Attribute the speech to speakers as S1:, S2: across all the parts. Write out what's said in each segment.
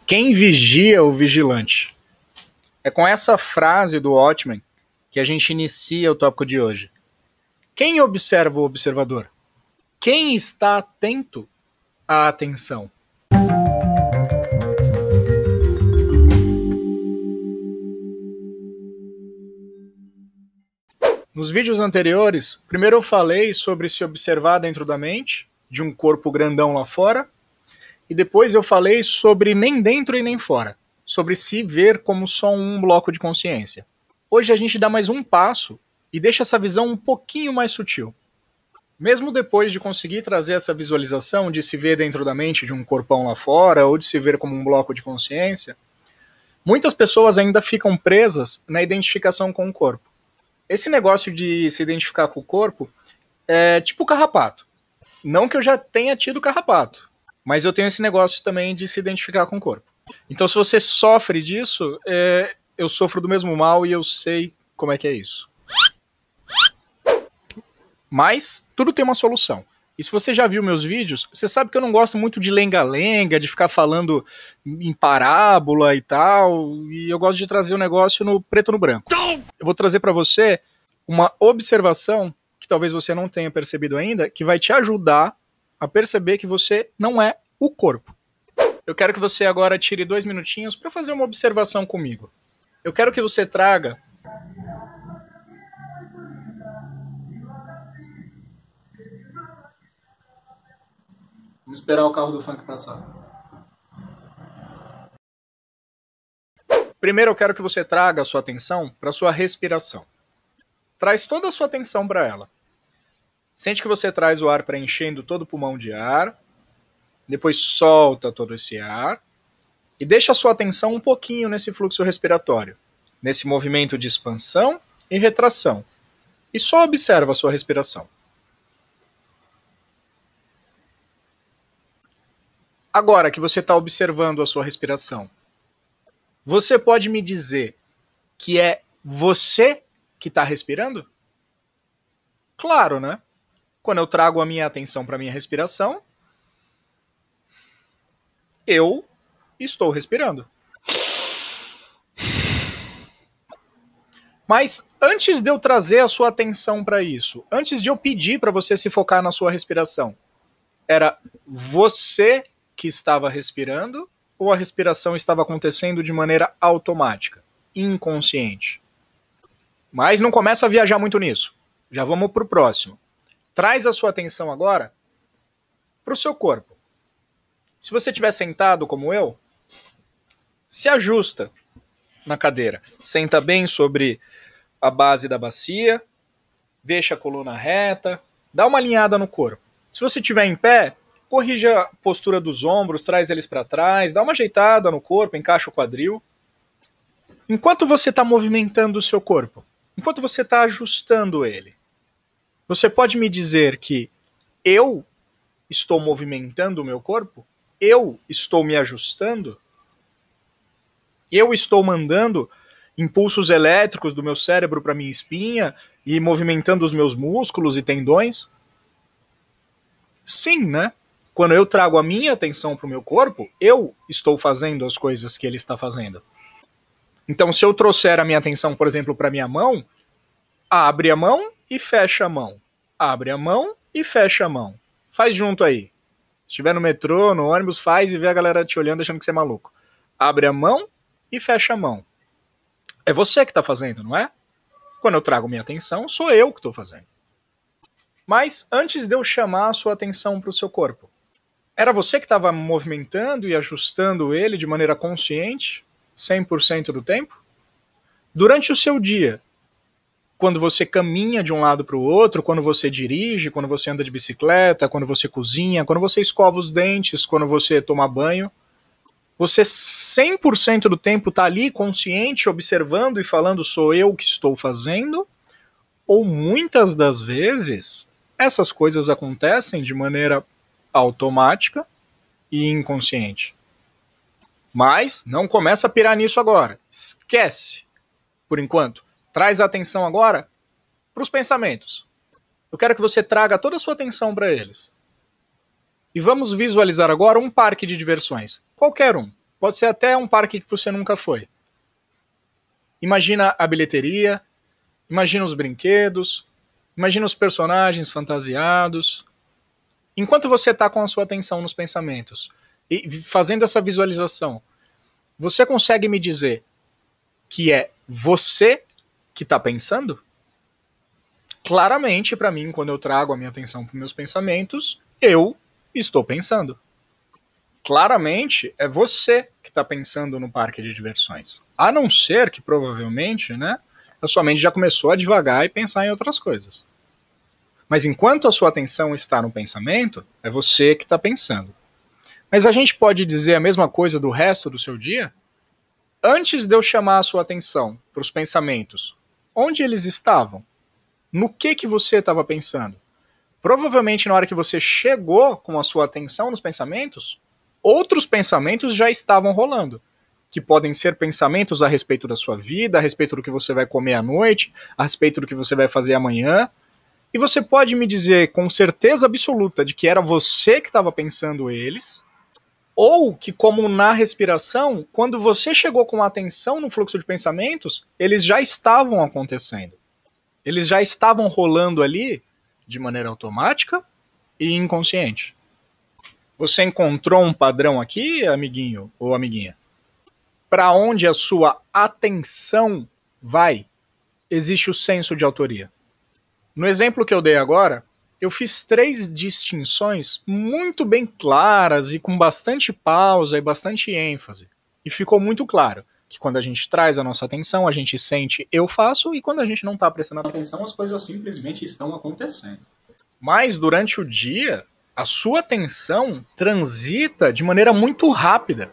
S1: Quem vigia o vigilante? É com essa frase do Watchmen que a gente inicia o tópico de hoje. Quem observa o observador? Quem está atento à atenção? Nos vídeos anteriores, primeiro eu falei sobre se observar dentro da mente, de um corpo grandão lá fora, e depois eu falei sobre nem dentro e nem fora, sobre se ver como só um bloco de consciência. Hoje a gente dá mais um passo e deixa essa visão um pouquinho mais sutil. Mesmo depois de conseguir trazer essa visualização de se ver dentro da mente de um corpão lá fora, ou de se ver como um bloco de consciência, muitas pessoas ainda ficam presas na identificação com o corpo. Esse negócio de se identificar com o corpo é tipo carrapato. Não que eu já tenha tido carrapato, mas eu tenho esse negócio também de se identificar com o corpo. Então, se você sofre disso, eu sofro do mesmo mal e eu sei como é que é isso. Mas tudo tem uma solução. E se você já viu meus vídeos, você sabe que eu não gosto muito de lenga-lenga, de ficar falando em parábola e tal, e eu gosto de trazer o negócio no preto no branco. Eu vou trazer para você uma observação que talvez você não tenha percebido ainda, que vai te ajudar a perceber que você não é o corpo. Eu quero que você agora tire 2 minutinhos para fazer uma observação comigo. Eu quero que você traga Vamos esperar o carro do funk passar. Primeiro eu quero que você traga a sua atenção para a sua respiração. Traz toda a sua atenção para ela. Sente que você traz o ar preenchendo todo o pulmão de ar, depois solta todo esse ar e deixa a sua atenção um pouquinho nesse fluxo respiratório, nesse movimento de expansão e retração. E só observa a sua respiração. Agora que você está observando a sua respiração, você pode me dizer que é você que está respirando? Claro, né? Quando eu trago a minha atenção para a minha respiração, eu estou respirando. Mas antes de eu trazer a sua atenção para isso, antes de eu pedir para você se focar na sua respiração, era você que estava respirando ou a respiração estava acontecendo de maneira automática, inconsciente? Mas não começa a viajar muito nisso. Já vamos para o próximo. Traz a sua atenção agora para o seu corpo. Se você estiver sentado como eu, se ajusta na cadeira. Senta bem sobre a base da bacia, deixa a coluna reta, dá uma alinhada no corpo. Se você estiver em pé, corrija a postura dos ombros, traz eles para trás, dá uma ajeitada no corpo, encaixa o quadril. Enquanto você está movimentando o seu corpo, enquanto você está ajustando ele, você pode me dizer que eu estou movimentando o meu corpo? Eu estou me ajustando? Eu estou mandando impulsos elétricos do meu cérebro para minha espinha e movimentando os meus músculos e tendões? Sim, né? Quando eu trago a minha atenção para o meu corpo, eu estou fazendo as coisas que ele está fazendo. Então, se eu trouxer a minha atenção, por exemplo, para a minha mão, abre a mão e fecha a mão. Abre a mão e fecha a mão. Faz junto aí. Se estiver no metrô, no ônibus, faz e vê a galera te olhando achando que você é maluco. Abre a mão e fecha a mão. É você que está fazendo, não é? Quando eu trago minha atenção, sou eu que estou fazendo. Mas antes de eu chamar a sua atenção para o seu corpo, era você que estava movimentando e ajustando ele de maneira consciente, 100% do tempo? Durante o seu dia, quando você caminha de um lado para o outro, quando você dirige, quando você anda de bicicleta, quando você cozinha, quando você escova os dentes, quando você toma banho, você 100% do tempo está ali consciente, observando e falando sou eu que estou fazendo? Ou muitas das vezes essas coisas acontecem de maneira automática e inconsciente? Mas não começa a pirar nisso agora. Esquece, por enquanto. Traz a atenção agora para os pensamentos. Eu quero que você traga toda a sua atenção para eles. E vamos visualizar agora um parque de diversões. Qualquer um. Pode ser até um parque que você nunca foi. Imagina a bilheteria, imagina os brinquedos, imagina os personagens fantasiados. Enquanto você está com a sua atenção nos pensamentos e fazendo essa visualização, você consegue me dizer que é você que está pensando? Claramente, para mim, quando eu trago a minha atenção para os meus pensamentos, eu estou pensando. Claramente, é você que está pensando no parque de diversões. A não ser que, provavelmente, né, a sua mente já começou a divagar e pensar em outras coisas. Mas enquanto a sua atenção está no pensamento, é você que está pensando. Mas a gente pode dizer a mesma coisa do resto do seu dia? Antes de eu chamar a sua atenção para os pensamentos, onde eles estavam? No que você estava pensando? Provavelmente na hora que você chegou com a sua atenção nos pensamentos, outros pensamentos já estavam rolando, que podem ser pensamentos a respeito da sua vida, a respeito do que você vai comer à noite, a respeito do que você vai fazer amanhã. E você pode me dizer com certeza absoluta de que era você que estava pensando eles, ou que, como na respiração, quando você chegou com a atenção no fluxo de pensamentos, eles já estavam acontecendo. Eles já estavam rolando ali de maneira automática e inconsciente. Você encontrou um padrão aqui, amiguinho ou amiguinha? Para onde a sua atenção vai, existe o senso de autoria. No exemplo que eu dei agora, eu fiz 3 distinções muito bem claras e com bastante pausa e bastante ênfase. E ficou muito claro que quando a gente traz a nossa atenção, a gente sente eu faço, e quando a gente não está prestando atenção, as coisas simplesmente estão acontecendo. Mas durante o dia, a sua atenção transita de maneira muito rápida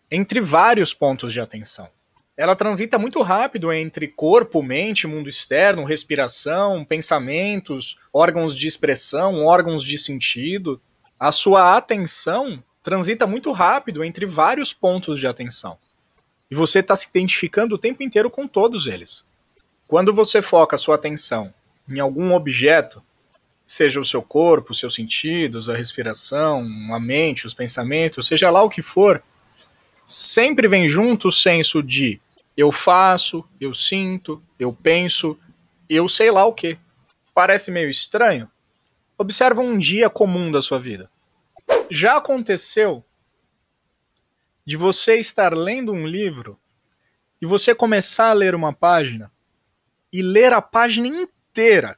S1: entre vários pontos de atenção. Ela transita muito rápido entre corpo, mente, mundo externo, respiração, pensamentos, órgãos de expressão, órgãos de sentido. A sua atenção transita muito rápido entre vários pontos de atenção. E você está se identificando o tempo inteiro com todos eles. Quando você foca a sua atenção em algum objeto, seja o seu corpo, os seus sentidos, a respiração, a mente, os pensamentos, seja lá o que for, sempre vem junto o senso de eu faço, eu sinto, eu penso, eu sei lá o que. Parece meio estranho? Observa um dia comum da sua vida. Já aconteceu de você estar lendo um livro e você começar a ler uma página e ler a página inteira,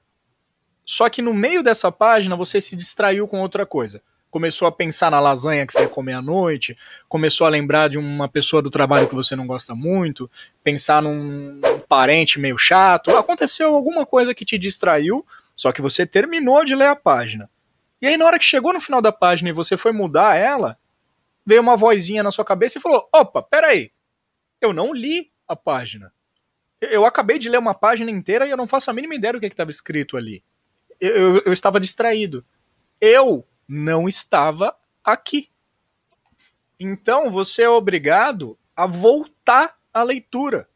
S1: só que no meio dessa página você se distraiu com outra coisa? Começou a pensar na lasanha que você ia comer à noite, começou a lembrar de uma pessoa do trabalho que você não gosta muito, pensar num parente meio chato. Aconteceu alguma coisa que te distraiu, só que você terminou de ler a página. E aí na hora que chegou no final da página e você foi mudar ela, veio uma vozinha na sua cabeça e falou: opa, peraí, eu não li a página. Eu acabei de ler uma página inteira e eu não faço a mínima ideia do que estava escrito ali. Eu estava distraído. Eu não estava aqui. Então você é obrigado a voltar à leitura.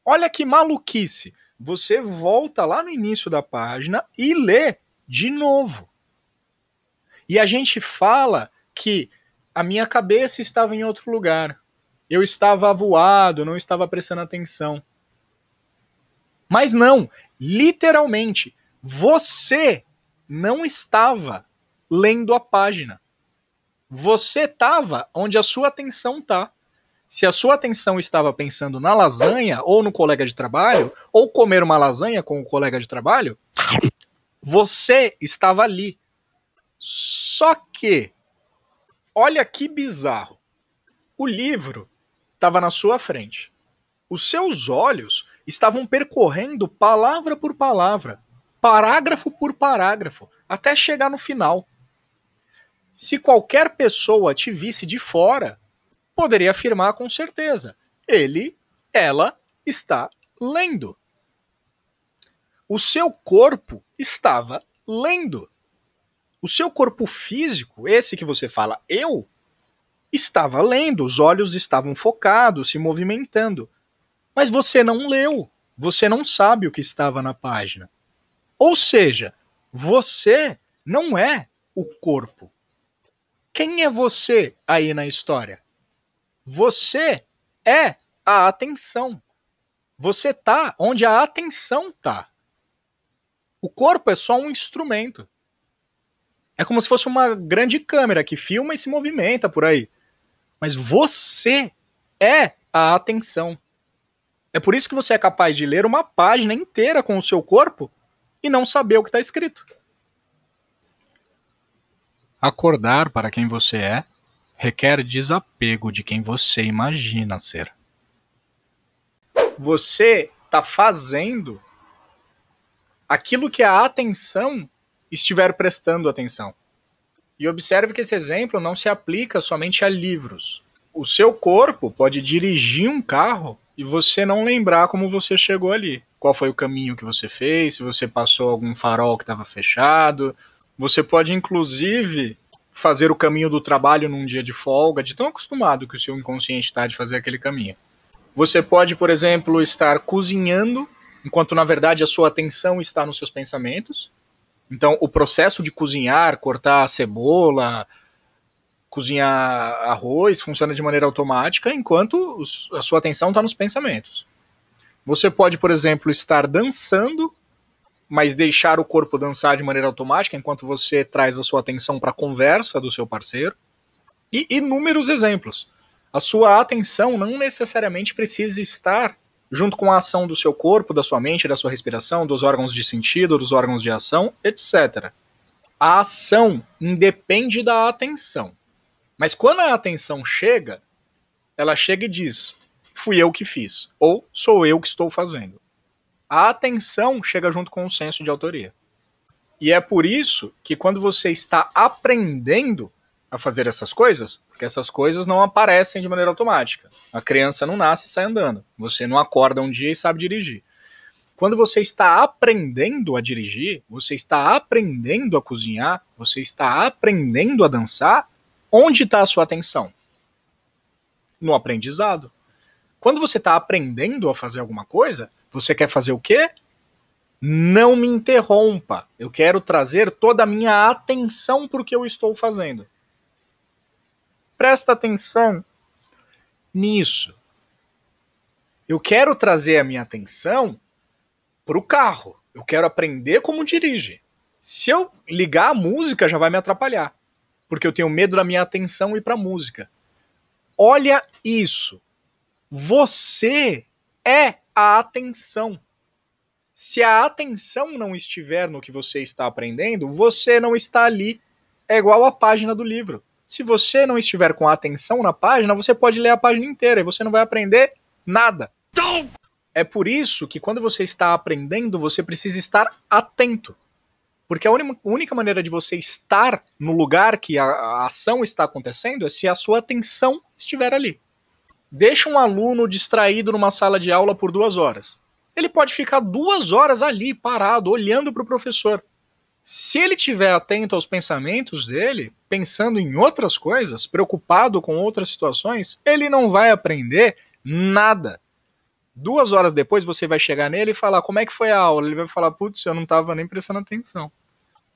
S1: Olha que maluquice. Você volta lá no início da página e lê de novo. E a gente fala que a minha cabeça estava em outro lugar. Eu estava avoado, não estava prestando atenção. Mas não, literalmente, você não estava lendo a página. Você estava onde a sua atenção está. Se a sua atenção estava pensando na lasanha, ou no colega de trabalho, ou comer uma lasanha com o colega de trabalho, você estava ali. Só que, olha que bizarro, o livro estava na sua frente. Os seus olhos estavam percorrendo palavra por palavra, parágrafo por parágrafo, até chegar no final. Se qualquer pessoa te visse de fora, poderia afirmar com certeza: ela está lendo. O seu corpo estava lendo. O seu corpo físico, esse que você fala eu, estava lendo, os olhos estavam focados, se movimentando. Mas você não leu, você não sabe o que estava na página. Ou seja, você não é o corpo. Quem é você aí na história? Você é a atenção. Você tá onde a atenção tá. O corpo é só um instrumento. É como se fosse uma grande câmera que filma e se movimenta por aí. Mas você é a atenção. É por isso que você é capaz de ler uma página inteira com o seu corpo e não saber o que está escrito. Acordar para quem você é requer desapego de quem você imagina ser. Você está fazendo aquilo que a atenção estiver prestando atenção. E observe que esse exemplo não se aplica somente a livros. O seu corpo pode dirigir um carro e você não lembrar como você chegou ali. Qual foi o caminho que você fez, se você passou algum farol que estava fechado. Você pode, inclusive, fazer o caminho do trabalho num dia de folga, de tão acostumado que o seu inconsciente está de fazer aquele caminho. Você pode, por exemplo, estar cozinhando, enquanto na verdade a sua atenção está nos seus pensamentos. Então, o processo de cozinhar, cortar a cebola, cozinhar arroz, funciona de maneira automática, enquanto a sua atenção está nos pensamentos. Você pode, por exemplo, estar dançando, mas deixar o corpo dançar de maneira automática, enquanto você traz a sua atenção para a conversa do seu parceiro. E inúmeros exemplos. A sua atenção não necessariamente precisa estar junto com a ação do seu corpo, da sua mente, da sua respiração, dos órgãos de sentido, dos órgãos de ação, etc. A ação independe da atenção. Mas quando a atenção chega, ela chega e diz, fui eu que fiz, ou sou eu que estou fazendo. A atenção chega junto com o senso de autoria. E é por isso que quando você está aprendendo a fazer essas coisas, porque essas coisas não aparecem de maneira automática. A criança não nasce e sai andando. Você não acorda um dia e sabe dirigir. Quando você está aprendendo a dirigir, você está aprendendo a cozinhar, você está aprendendo a dançar, onde está a sua atenção? No aprendizado. Quando você está aprendendo a fazer alguma coisa, você quer fazer o quê? Não me interrompa. Eu quero trazer toda a minha atenção para o que eu estou fazendo. Presta atenção nisso. Eu quero trazer a minha atenção para o carro. Eu quero aprender como dirige. Se eu ligar a música, já vai me atrapalhar. Porque eu tenho medo da minha atenção ir para a música. Olha isso. Você é a atenção. Se a atenção não estiver no que você está aprendendo, você não está ali. É igual a página do livro. Se você não estiver com a atenção na página, você pode ler a página inteira e você não vai aprender nada. É por isso que quando você está aprendendo, você precisa estar atento. Porque a única maneira de você estar no lugar que a ação está acontecendo é se a sua atenção estiver ali. Deixa um aluno distraído numa sala de aula por 2 horas. Ele pode ficar 2 horas ali, parado, olhando para o professor. Se ele estiver atento aos pensamentos dele, pensando em outras coisas, preocupado com outras situações, ele não vai aprender nada. 2 horas depois você vai chegar nele e falar, como é que foi a aula? Ele vai falar, putz, eu não estava nem prestando atenção.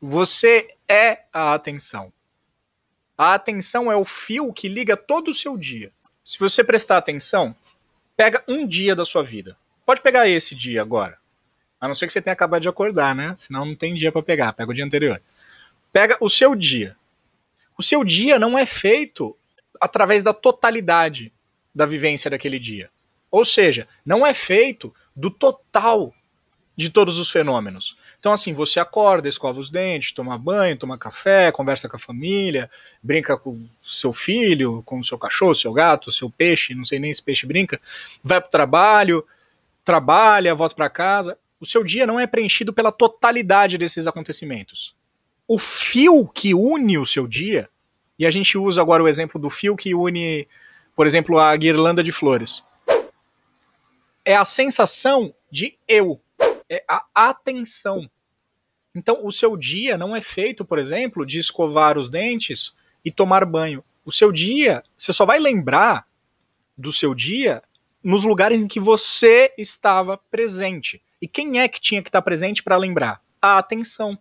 S1: Você é a atenção. A atenção é o fio que liga todo o seu dia. Se você prestar atenção, pega um dia da sua vida. Pode pegar esse dia agora. A não ser que você tenha acabado de acordar, né? Senão não tem dia para pegar. Pega o dia anterior. Pega o seu dia. O seu dia não é feito através da totalidade da vivência daquele dia. Ou seja, não é feito do total de todos os fenômenos. Então, assim, você acorda, escova os dentes, toma banho, toma café, conversa com a família, brinca com o seu filho, com o seu cachorro, seu gato, seu peixe, não sei nem se peixe brinca, vai pro trabalho, trabalha, volta para casa. O seu dia não é preenchido pela totalidade desses acontecimentos. O fio que une o seu dia, e a gente usa agora o exemplo do fio que une, por exemplo, a guirlanda de flores, é a sensação de eu, é a atenção. Então, o seu dia não é feito, por exemplo, de escovar os dentes e tomar banho. O seu dia, você só vai lembrar do seu dia nos lugares em que você estava presente. E quem é que tinha que estar presente para lembrar? A atenção.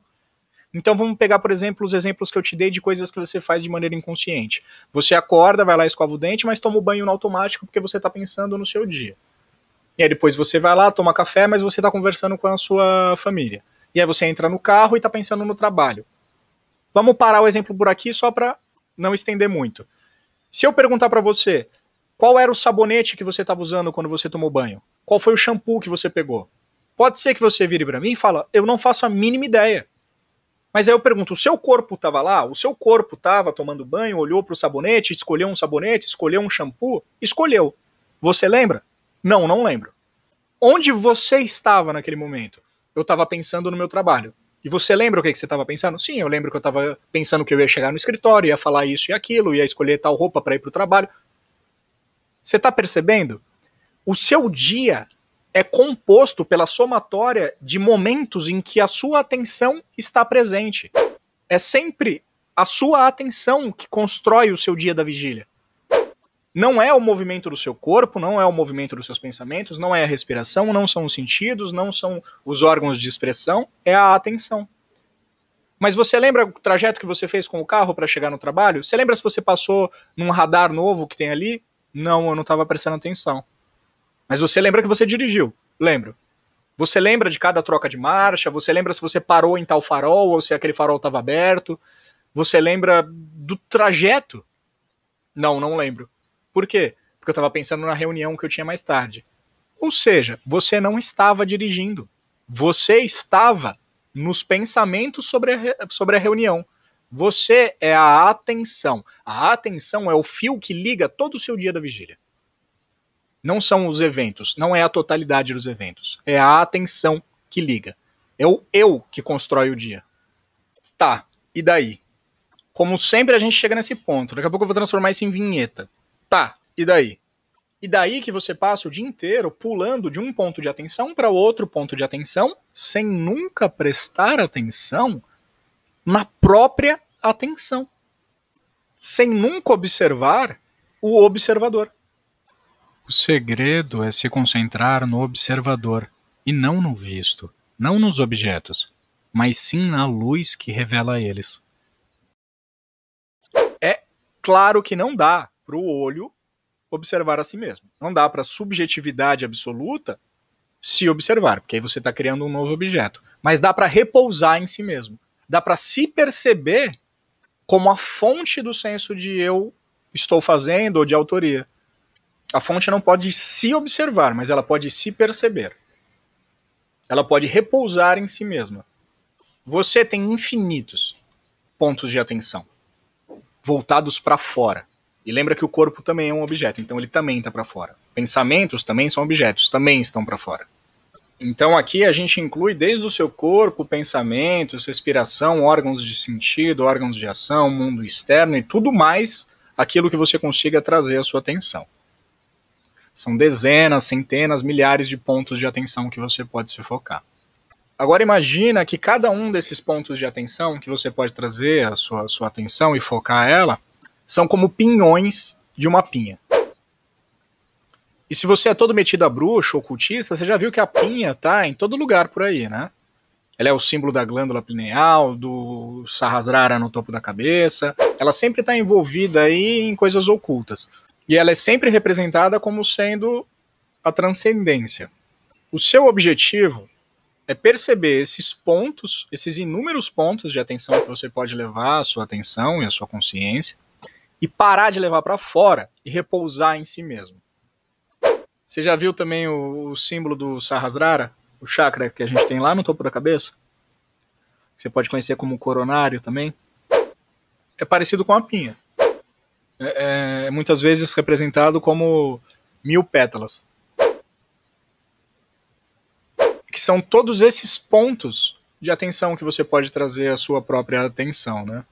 S1: Então vamos pegar, por exemplo, os exemplos que eu te dei de coisas que você faz de maneira inconsciente. Você acorda, vai lá, escova o dente, mas toma o banho no automático porque você está pensando no seu dia. E aí depois você vai lá, toma café, mas você está conversando com a sua família. E aí você entra no carro e está pensando no trabalho. Vamos parar o exemplo por aqui só para não estender muito. Se eu perguntar para você, qual era o sabonete que você estava usando quando você tomou banho? Qual foi o shampoo que você pegou? Pode ser que você vire para mim e fala, eu não faço a mínima ideia. Mas aí eu pergunto, o seu corpo estava lá? O seu corpo estava tomando banho, olhou para o sabonete, escolheu um sabonete, escolheu um shampoo? Escolheu. Você lembra? Não, não lembro. Onde você estava naquele momento? Eu estava pensando no meu trabalho. E você lembra o que você estava pensando? Sim, eu lembro que eu estava pensando que eu ia chegar no escritório, ia falar isso e aquilo, ia escolher tal roupa para ir para o trabalho. Você está percebendo? O seu dia é composto pela somatória de momentos em que a sua atenção está presente. É sempre a sua atenção que constrói o seu dia da vigília. Não é o movimento do seu corpo, não é o movimento dos seus pensamentos, não é a respiração, não são os sentidos, não são os órgãos de expressão, é a atenção. Mas você lembra o trajeto que você fez com o carro para chegar no trabalho? Você lembra se você passou num radar novo que tem ali? Não, eu não estava prestando atenção. Mas você lembra que você dirigiu? Lembro. Você lembra de cada troca de marcha? Você lembra se você parou em tal farol ou se aquele farol estava aberto? Você lembra do trajeto? Não, não lembro. Por quê? Porque eu estava pensando na reunião que eu tinha mais tarde. Ou seja, você não estava dirigindo. Você estava nos pensamentos sobre a reunião. Você é a atenção. A atenção é o fio que liga todo o seu dia da vigília. Não são os eventos, não é a totalidade dos eventos. É a atenção que liga. É o eu que constrói o dia. Tá, e daí? Como sempre a gente chega nesse ponto. Daqui a pouco eu vou transformar isso em vinheta. Tá, e daí? E daí que você passa o dia inteiro pulando de um ponto de atenção para outro ponto de atenção, sem nunca prestar atenção na própria atenção. Sem nunca observar o observador. O segredo é se concentrar no observador, e não no visto, não nos objetos, mas sim na luz que revela eles. É claro que não dá para o olho observar a si mesmo. Não dá para a subjetividade absoluta se observar, porque aí você está criando um novo objeto. Mas dá para repousar em si mesmo. Dá para se perceber como a fonte do senso de eu estou fazendo ou de autoria. A fonte não pode se observar, mas ela pode se perceber. Ela pode repousar em si mesma. Você tem infinitos pontos de atenção voltados para fora. E lembra que o corpo também é um objeto, então ele também está para fora. Pensamentos também são objetos, também estão para fora. Então aqui a gente inclui desde o seu corpo, pensamentos, respiração, órgãos de sentido, órgãos de ação, mundo externo e tudo mais aquilo que você consiga trazer à sua atenção. São dezenas, centenas, milhares de pontos de atenção que você pode se focar. Agora imagina que cada um desses pontos de atenção que você pode trazer a sua atenção e focar ela são como pinhões de uma pinha. E se você é todo metido a bruxo, ocultista, você já viu que a pinha tá em todo lugar por aí, né? Ela é o símbolo da glândula pineal, do Sahasrara no topo da cabeça. Ela sempre está envolvida aí em coisas ocultas. E ela é sempre representada como sendo a transcendência. O seu objetivo é perceber esses pontos, esses inúmeros pontos de atenção que você pode levar a sua atenção e a sua consciência, e parar de levar para fora e repousar em si mesmo. Você já viu também o símbolo do Sahasrara, o chakra que a gente tem lá no topo da cabeça? Que você pode conhecer como coronário também. É parecido com a pinha. É muitas vezes representado como 1000 pétalas. Que são todos esses pontos de atenção que você pode trazer à sua própria atenção, né?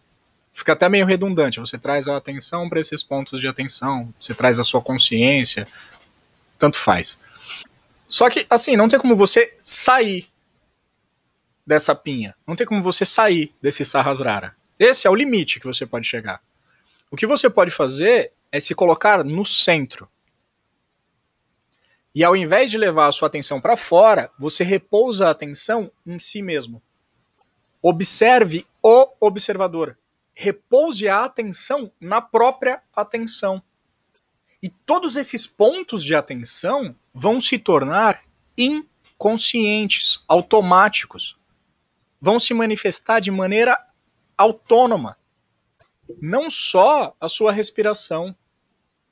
S1: Fica até meio redundante, você traz a atenção para esses pontos de atenção, você traz a sua consciência, tanto faz. Só que, assim, não tem como você sair dessa pinha, não tem como você sair desse Sahasrara. Esse é o limite que você pode chegar. O que você pode fazer é se colocar no centro. E ao invés de levar a sua atenção para fora, você repousa a atenção em si mesmo. Observe o observador. Repouse a atenção na própria atenção. E todos esses pontos de atenção vão se tornar inconscientes, automáticos. Vão se manifestar de maneira autônoma. Não só a sua respiração,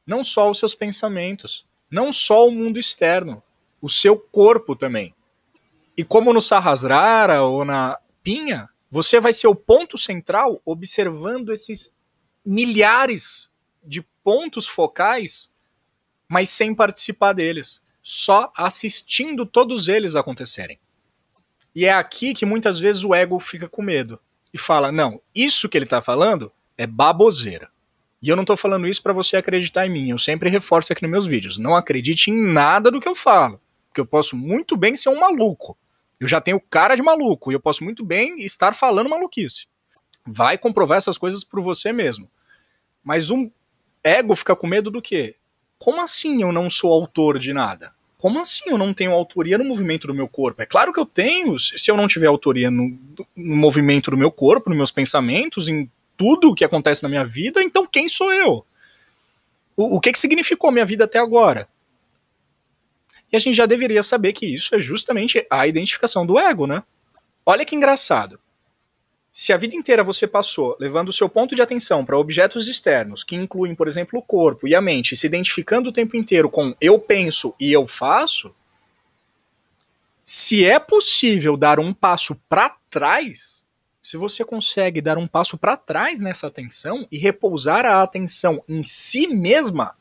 S1: não só os seus pensamentos, não só o mundo externo, o seu corpo também. E como no Sahasrara ou na Pinha, você vai ser o ponto central observando esses milhares de pontos focais, mas sem participar deles, só assistindo todos eles acontecerem. E é aqui que muitas vezes o ego fica com medo e fala, não, isso que ele está falando é baboseira. E eu não estou falando isso para você acreditar em mim, eu sempre reforço aqui nos meus vídeos, não acredite em nada do que eu falo, porque eu posso muito bem ser um maluco. Eu já tenho cara de maluco e eu posso muito bem estar falando maluquice. Vai comprovar essas coisas por você mesmo. Mas um ego fica com medo do quê? Como assim eu não sou autor de nada? Como assim eu não tenho autoria no movimento do meu corpo? É claro que eu tenho, se eu não tiver autoria no movimento do meu corpo, nos meus pensamentos, em tudo o que acontece na minha vida, então quem sou eu? O que significou minha vida até agora? E a gente já deveria saber que isso é justamente a identificação do ego, né? Olha que engraçado. Se a vida inteira você passou levando o seu ponto de atenção para objetos externos, que incluem, por exemplo, o corpo e a mente, se identificando o tempo inteiro com eu penso e eu faço, se é possível dar um passo para trás, se você consegue dar um passo para trás nessa atenção e repousar a atenção em si mesma,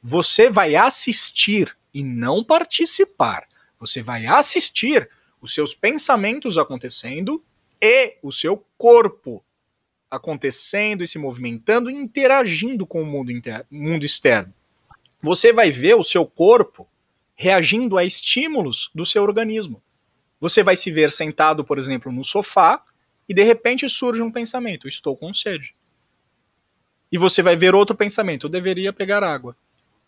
S1: você vai assistir e não participar. Você vai assistir os seus pensamentos acontecendo e o seu corpo acontecendo e se movimentando e interagindo com o mundo externo. Você vai ver o seu corpo reagindo a estímulos do seu organismo. Você vai se ver sentado, por exemplo, no sofá e de repente surge um pensamento, estou com sede. E você vai ver outro pensamento, eu deveria pegar água.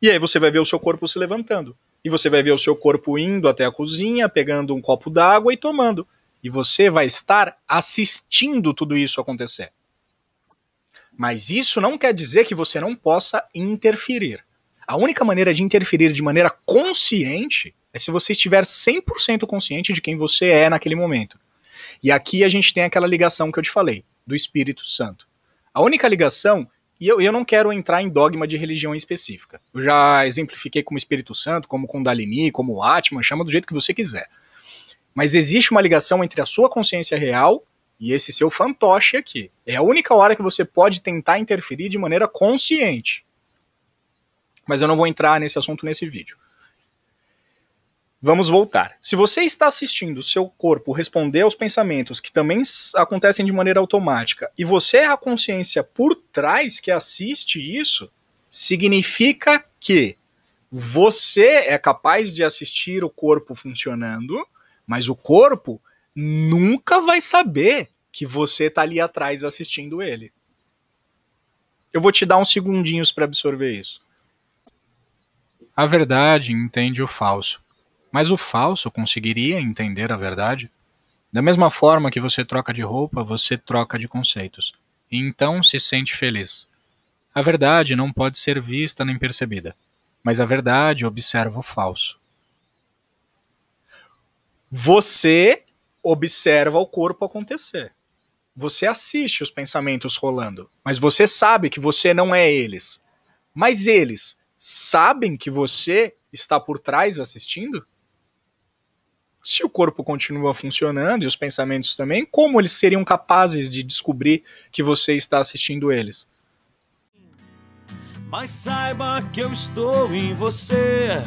S1: E aí você vai ver o seu corpo se levantando. E você vai ver o seu corpo indo até a cozinha, pegando um copo d'água e tomando. E você vai estar assistindo tudo isso acontecer. Mas isso não quer dizer que você não possa interferir. A única maneira de interferir de maneira consciente é se você estiver 100% consciente de quem você é naquele momento. E aqui a gente tem aquela ligação que eu te falei, do Espírito Santo. A única ligação, e eu não quero entrar em dogma de religião específica. Eu já exemplifiquei como Espírito Santo, como Kundalini, como Atman, chama do jeito que você quiser. Mas existe uma ligação entre a sua consciência real e esse seu fantoche aqui. É a única hora que você pode tentar interferir de maneira consciente. Mas eu não vou entrar nesse assunto nesse vídeo. Vamos voltar. Se você está assistindo o seu corpo responder aos pensamentos que também acontecem de maneira automática e você é a consciência por trás que assiste isso, significa que você é capaz de assistir o corpo funcionando, mas o corpo nunca vai saber que você está ali atrás assistindo ele. Eu vou te dar uns segundinhos para absorver isso. A verdade entende o falso. Mas o falso conseguiria entender a verdade? Da mesma forma que você troca de roupa, você troca de conceitos. E então se sente feliz. A verdade não pode ser vista nem percebida. Mas a verdade observa o falso. Você observa o corpo acontecer. Você assiste os pensamentos rolando. Mas você sabe que você não é eles. Mas eles sabem que você está por trás assistindo? Se o corpo continua funcionando e os pensamentos também, como eles seriam capazes de descobrir que você está assistindo eles?
S2: Mas saiba que eu estou em você,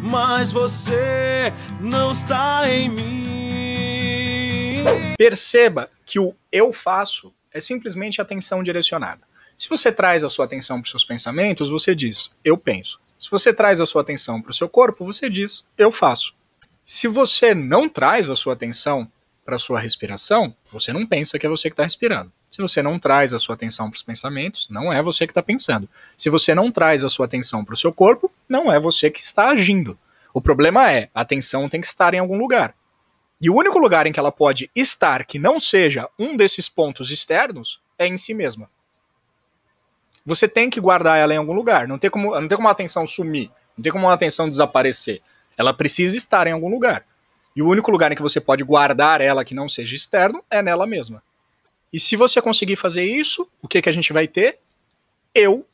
S2: mas você não está em mim.
S1: Perceba que o eu faço é simplesmente atenção direcionada. Se você traz a sua atenção para os seus pensamentos, você diz, eu penso. Se você traz a sua atenção para o seu corpo, você diz, eu faço. Se você não traz a sua atenção para a sua respiração, você não pensa que é você que está respirando. Se você não traz a sua atenção para os pensamentos, não é você que está pensando. Se você não traz a sua atenção para o seu corpo, não é você que está agindo. O problema é, a atenção tem que estar em algum lugar. E o único lugar em que ela pode estar que não seja um desses pontos externos é em si mesma. Você tem que guardar ela em algum lugar. Não tem como a atenção sumir. Não tem como a atenção desaparecer. Ela precisa estar em algum lugar. E o único lugar em que você pode guardar ela que não seja externo é nela mesma. E se você conseguir fazer isso, o que a gente vai ter? Eu.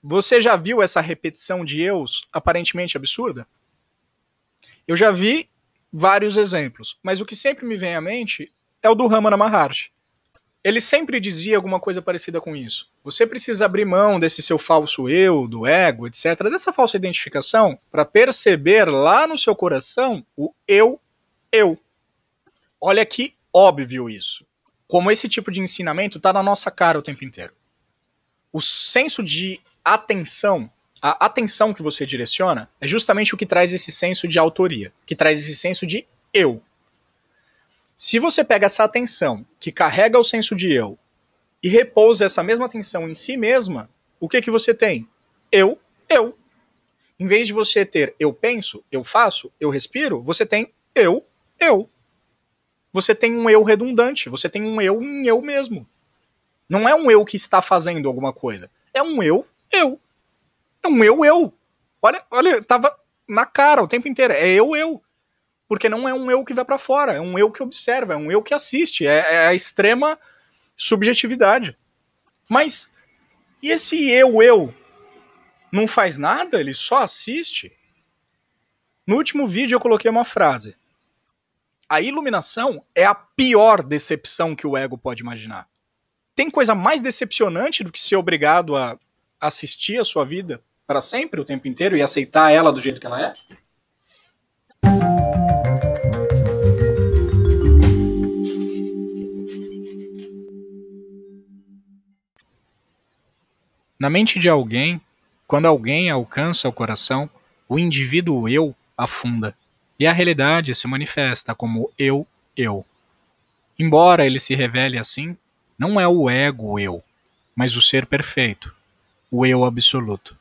S1: Você já viu essa repetição de eus aparentemente absurda? Eu já vi vários exemplos, mas o que sempre me vem à mente é o do Ramana Maharshi. Ele sempre dizia alguma coisa parecida com isso. Você precisa abrir mão desse seu falso eu, do ego, etc., dessa falsa identificação, para perceber lá no seu coração o eu. Olha que óbvio isso. Como esse tipo de ensinamento está na nossa cara o tempo inteiro. O senso de atenção, a atenção que você direciona, é justamente o que traz esse senso de autoria, que traz esse senso de eu. Se você pega essa atenção, que carrega o senso de eu, e repousa essa mesma atenção em si mesma, o que você tem? Eu. Em vez de você ter eu penso, eu faço, eu respiro, você tem eu. Você tem um eu redundante, você tem um eu em eu mesmo. Não é um eu que está fazendo alguma coisa. É um eu. É um eu. Olha, tava na cara o tempo inteiro. É eu. Porque não é um eu que vai para fora, é um eu que observa, é um eu que assiste, é a extrema subjetividade. Mas e esse eu não faz nada? Ele só assiste? No último vídeo eu coloquei uma frase. A iluminação é a pior decepção que o ego pode imaginar. Tem coisa mais decepcionante do que ser obrigado a assistir a sua vida para sempre, o tempo inteiro, e aceitar ela do jeito que ela é? Na mente de alguém, quando alguém alcança o coração, o indivíduo eu afunda, e a realidade se manifesta como eu. Embora ele se revele assim, não é o ego eu, mas o ser perfeito, o eu absoluto.